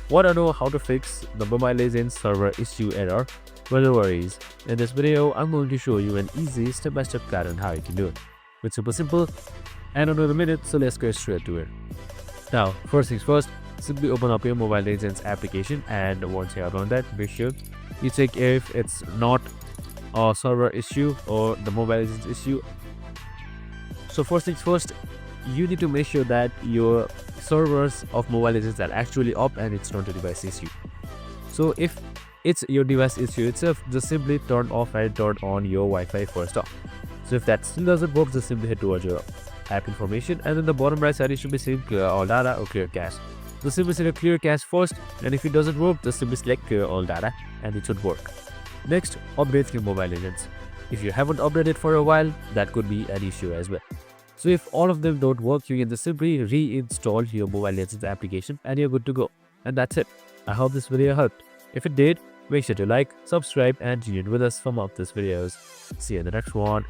Want to know how to fix the Mobile Legends server issue error? Well, no worries. In this video, I'm going to show you an easy step-by-step guide on how you can do it. It's super simple and under a minute, so let's get straight to it. Now, first things first, simply open up your Mobile Legends application, and once you have done that, make sure you check if it's not a server issue or the Mobile Legends issue. So first things first, you need to make sure that your servers of Mobile Legends are actually up and it's not a device issue. So if it's your device issue itself, just simply turn off and turn on your Wi-Fi first off. So if that still doesn't work, just simply head towards your app information, and in the bottom right side you should be seeing clear all data or clear cache. So simply select clear cache first, and if it doesn't work, just simply select clear all data and it should work. Next, update your Mobile Legends. If you haven't updated for a while, that could be an issue as well. So if all of them don't work, you can just simply reinstall your Mobile Legends application and you're good to go. And that's it. I hope this video helped. If it did, make sure to like, subscribe and tune in with us for more of these videos. See you in the next one.